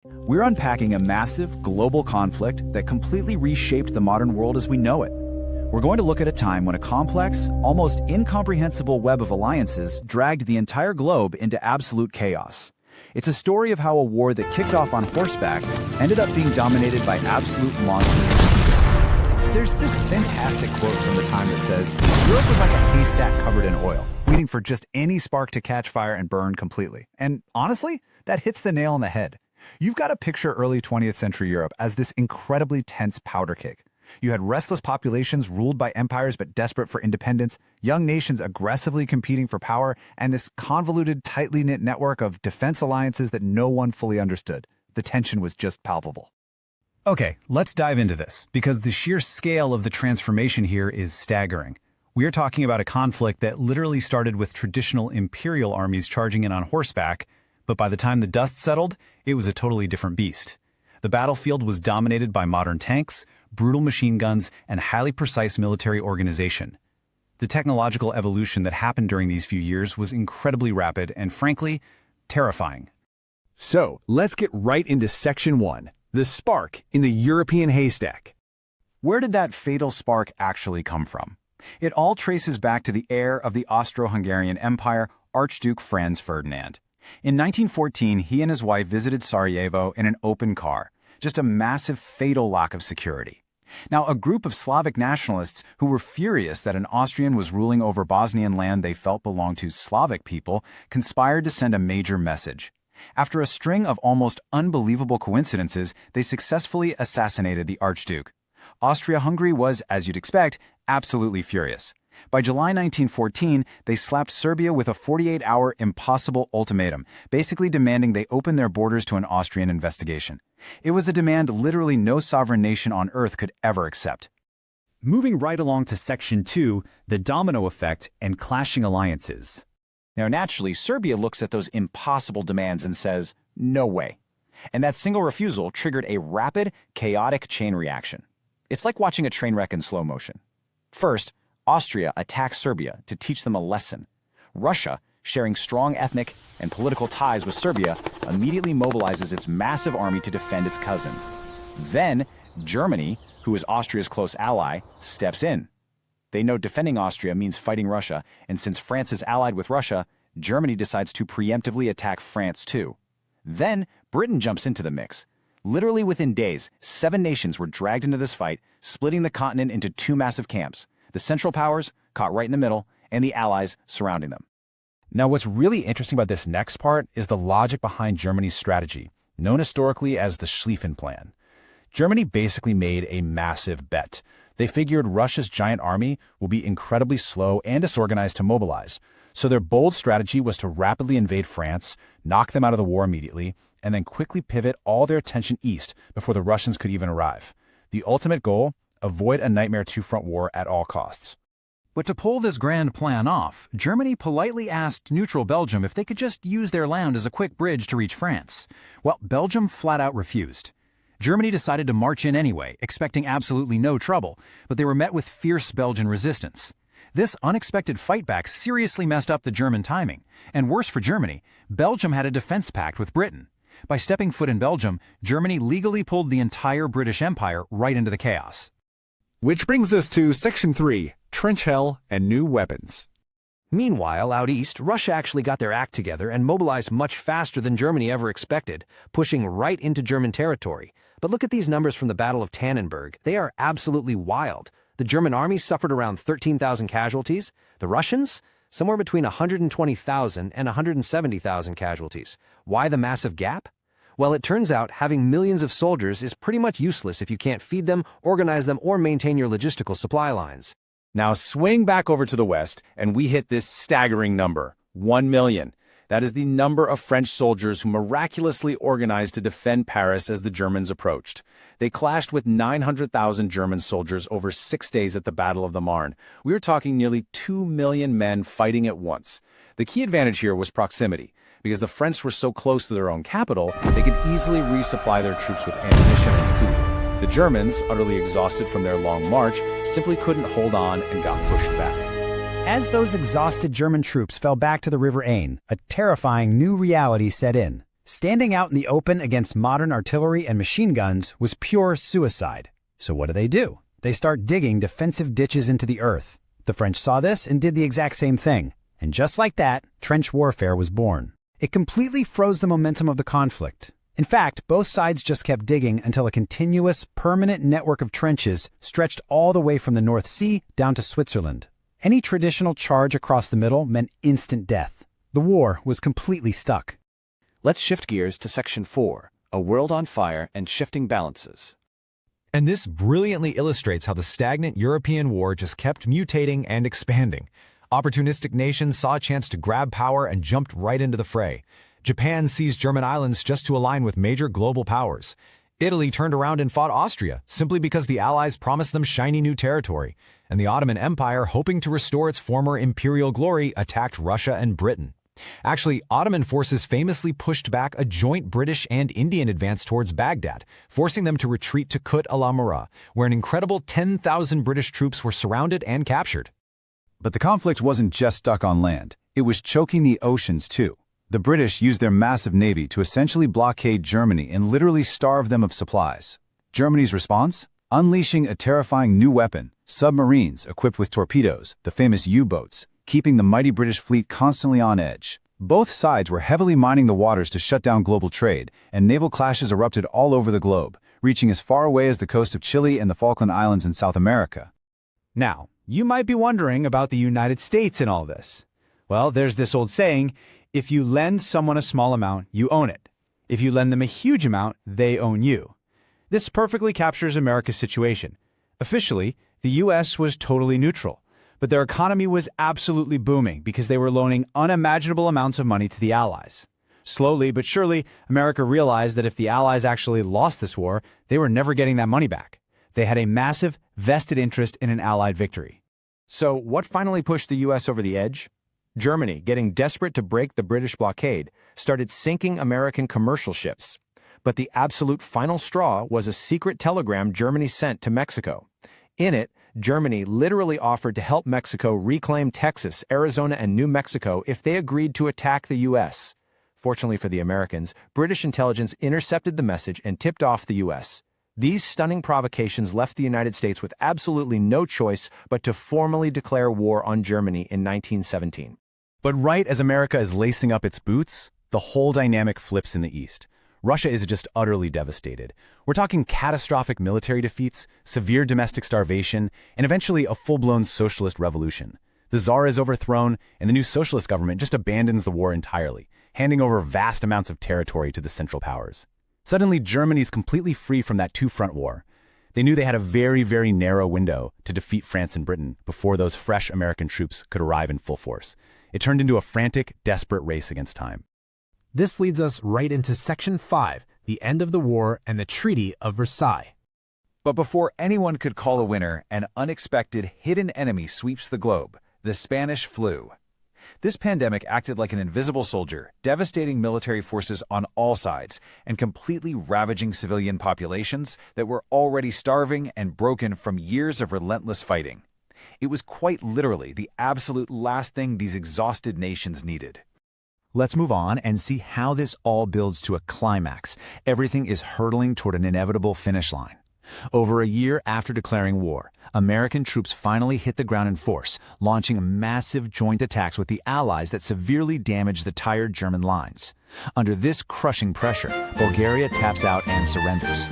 We're unpacking a massive, global conflict that completely reshaped the modern world as we know it. We're going to look at a time when a complex, almost incomprehensible web of alliances dragged the entire globe into absolute chaos. It's a story of how a war that kicked off on horseback ended up being dominated by absolute monsters. There's this fantastic quote from the time that says, "Europe was like a haystack covered in oil, waiting for just any spark to catch fire and burn completely." And honestly, that hits the nail on the head. You've got to picture early 20th century Europe as this incredibly tense powder keg. You had restless populations ruled by empires but desperate for independence, young nations aggressively competing for power, and this convoluted, tightly knit network of defense alliances that no one fully understood. The tension was just palpable. Okay, let's dive into this, because the sheer scale of the transformation here is staggering. We are talking about a conflict that literally started with traditional imperial armies charging in on horseback, but by the time the dust settled, it was a totally different beast. The battlefield was dominated by modern tanks, brutal machine guns, and highly precise military organization. The technological evolution that happened during these few years was incredibly rapid and, frankly, terrifying. So, let's get right into Section 1, the spark in the European haystack. Where did that fatal spark actually come from? It all traces back to the heir of the Austro-Hungarian Empire, Archduke Franz Ferdinand. In 1914, he and his wife visited Sarajevo in an open car, just a massive, fatal lack of security. Now, a group of Slavic nationalists who were furious that an Austrian was ruling over Bosnian land they felt belonged to Slavic people conspired to send a major message. After a string of almost unbelievable coincidences, they successfully assassinated the Archduke. Austria-Hungary was, as you'd expect, absolutely furious. By July 1914, they slapped Serbia with a 48-hour impossible ultimatum, basically demanding they open their borders to an Austrian investigation. It was a demand literally no sovereign nation on earth could ever accept. Moving right along to Section 2, the Domino Effect and clashing alliances. Now, naturally, Serbia looks at those impossible demands and says, no way. And that single refusal triggered a rapid, chaotic chain reaction. It's like watching a train wreck in slow motion. First, Austria attacks Serbia to teach them a lesson. Russia, sharing strong ethnic and political ties with Serbia, immediately mobilizes its massive army to defend its cousin. Then, Germany, who is Austria's close ally, steps in. They know defending Austria means fighting Russia, and since France is allied with Russia, Germany decides to preemptively attack France too. Then, Britain jumps into the mix. Literally within days, 7 nations were dragged into this fight, splitting the continent into 2 massive camps. The Central Powers, caught right in the middle, and the Allies surrounding them. Now, what's really interesting about this next part is the logic behind Germany's strategy, known historically as the Schlieffen Plan. Germany basically made a massive bet. They figured Russia's giant army will be incredibly slow and disorganized to mobilize, so their bold strategy was to rapidly invade France, knock them out of the war immediately, and then quickly pivot all their attention east before the Russians could even arrive. The ultimate goal? Avoid a nightmare two-front war at all costs. But to pull this grand plan off, Germany politely asked neutral Belgium if they could just use their land as a quick bridge to reach France. Well, Belgium flat out refused. Germany decided to march in anyway, expecting absolutely no trouble, but they were met with fierce Belgian resistance. This unexpected fightback seriously messed up the German timing, and worse for Germany, Belgium had a defense pact with Britain. By stepping foot in Belgium, Germany legally pulled the entire British Empire right into the chaos. Which brings us to Section 3, trench hell and new weapons. Meanwhile, out east, Russia actually got their act together and mobilized much faster than Germany ever expected, pushing right into German territory. But look at these numbers from the Battle of Tannenberg. They are absolutely wild. The German army suffered around 13,000 casualties. The Russians? Somewhere between 120,000 and 170,000 casualties. Why the massive gap? Well, it turns out having millions of soldiers is pretty much useless if you can't feed them, organize them, or maintain your logistical supply lines. Now swing back over to the west, and we hit this staggering number, 1 million. That is the number of French soldiers who miraculously organized to defend Paris as the Germans approached. They clashed with 900,000 German soldiers over 6 days at the Battle of the Marne. We are talking nearly 2 million men fighting at once. The key advantage here was proximity. Because the French were so close to their own capital, they could easily resupply their troops with ammunition and food. The Germans, utterly exhausted from their long march, simply couldn't hold on and got pushed back. As those exhausted German troops fell back to the River Aisne, a terrifying new reality set in. Standing out in the open against modern artillery and machine guns was pure suicide. So what do? They start digging defensive ditches into the earth. The French saw this and did the exact same thing. And just like that, trench warfare was born. It completely froze the momentum of the conflict. In fact, both sides just kept digging until a continuous, permanent network of trenches stretched all the way from the North Sea down to Switzerland. Any traditional charge across the middle meant instant death. The war was completely stuck. Let's shift gears to Section 4, A World on Fire and Shifting Balances. And this brilliantly illustrates how the stagnant European war just kept mutating and expanding. Opportunistic nations saw a chance to grab power and jumped right into the fray. Japan seized German islands just to align with major global powers. Italy turned around and fought Austria simply because the Allies promised them shiny new territory. And the Ottoman Empire, hoping to restore its former imperial glory, attacked Russia and Britain. Actually, Ottoman forces famously pushed back a joint British and Indian advance towards Baghdad, forcing them to retreat to Kut al-Amara, where an incredible 10,000 British troops were surrounded and captured. But the conflict wasn't just stuck on land. It was choking the oceans too. The British used their massive navy to essentially blockade Germany and literally starve them of supplies. Germany's response? Unleashing a terrifying new weapon, submarines equipped with torpedoes, the famous U-boats, keeping the mighty British fleet constantly on edge. Both sides were heavily mining the waters to shut down global trade, and naval clashes erupted all over the globe, reaching as far away as the coast of Chile and the Falkland Islands in South America. Now, you might be wondering about the United States in all this. Well, there's this old saying, if you lend someone a small amount, you own it. If you lend them a huge amount, they own you. This perfectly captures America's situation. Officially, the U.S. was totally neutral, but their economy was absolutely booming because they were loaning unimaginable amounts of money to the Allies. Slowly but surely, America realized that if the Allies actually lost this war, they were never getting that money back. They had a massive, vested interest in an Allied victory. So what finally pushed the U.S. over the edge? Germany, getting desperate to break the British blockade, started sinking American commercial ships. But the absolute final straw was a secret telegram Germany sent to Mexico. In it, Germany literally offered to help Mexico reclaim Texas, Arizona, and New Mexico if they agreed to attack the U.S. Fortunately for the Americans, British intelligence intercepted the message and tipped off the U.S. These stunning provocations left the United States with absolutely no choice but to formally declare war on Germany in 1917. But right as America is lacing up its boots, the whole dynamic flips in the East. Russia is just utterly devastated. We're talking catastrophic military defeats, severe domestic starvation, and eventually a full-blown socialist revolution. The Tsar is overthrown, and the new socialist government just abandons the war entirely, handing over vast amounts of territory to the Central Powers. Suddenly, Germany's completely free from that two-front war. They knew they had a very, very narrow window to defeat France and Britain before those fresh American troops could arrive in full force. It turned into a frantic, desperate race against time. This leads us right into Section 5, the end of the war and the Treaty of Versailles. But before anyone could call a winner, an unexpected hidden enemy sweeps the globe, the Spanish flu. This pandemic acted like an invisible soldier, devastating military forces on all sides and completely ravaging civilian populations that were already starving and broken from years of relentless fighting. It was quite literally the absolute last thing these exhausted nations needed. Let's move on and see how this all builds to a climax. Everything is hurtling toward an inevitable finish line. Over a year after declaring war, American troops finally hit the ground in force, launching massive joint attacks with the Allies that severely damaged the tired German lines. Under this crushing pressure, Bulgaria taps out and surrenders.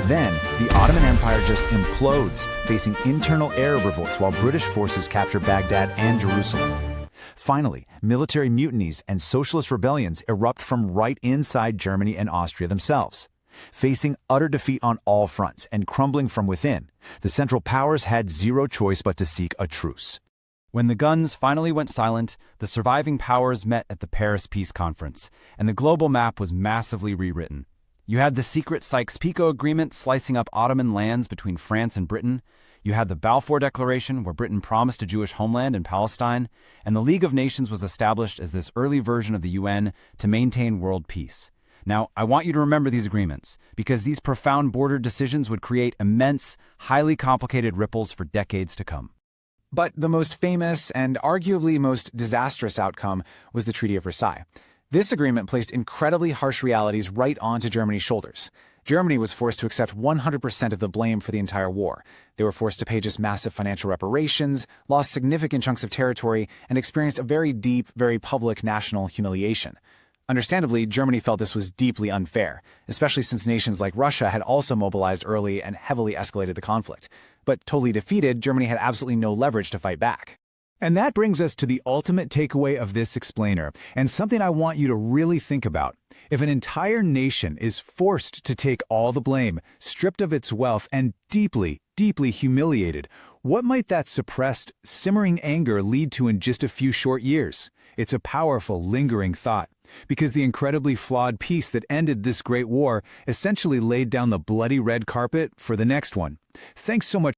Then, the Ottoman Empire just implodes, facing internal Arab revolts while British forces capture Baghdad and Jerusalem. Finally, military mutinies and socialist rebellions erupt from right inside Germany and Austria themselves. Facing utter defeat on all fronts and crumbling from within, the Central Powers had zero choice but to seek a truce. When the guns finally went silent, the surviving powers met at the Paris Peace Conference, and the global map was massively rewritten. You had the secret Sykes-Picot Agreement slicing up Ottoman lands between France and Britain. You had the Balfour Declaration, where Britain promised a Jewish homeland in Palestine, and the League of Nations was established as this early version of the UN to maintain world peace. Now, I want you to remember these agreements, because these profound border decisions would create immense, highly complicated ripples for decades to come. But the most famous and arguably most disastrous outcome was the Treaty of Versailles. This agreement placed incredibly harsh realities right onto Germany's shoulders. Germany was forced to accept 100% of the blame for the entire war. They were forced to pay just massive financial reparations, lost significant chunks of territory, and experienced a very deep, very public national humiliation. Understandably, Germany felt this was deeply unfair, especially since nations like Russia had also mobilized early and heavily escalated the conflict. But totally defeated, Germany had absolutely no leverage to fight back. And that brings us to the ultimate takeaway of this explainer, and something I want you to really think about. If an entire nation is forced to take all the blame, stripped of its wealth, and deeply, deeply humiliated, what might that suppressed, simmering anger lead to in just a few short years? It's a powerful, lingering thought, because the incredibly flawed peace that ended this great war essentially laid down the bloody red carpet for the next one. Thanks so much.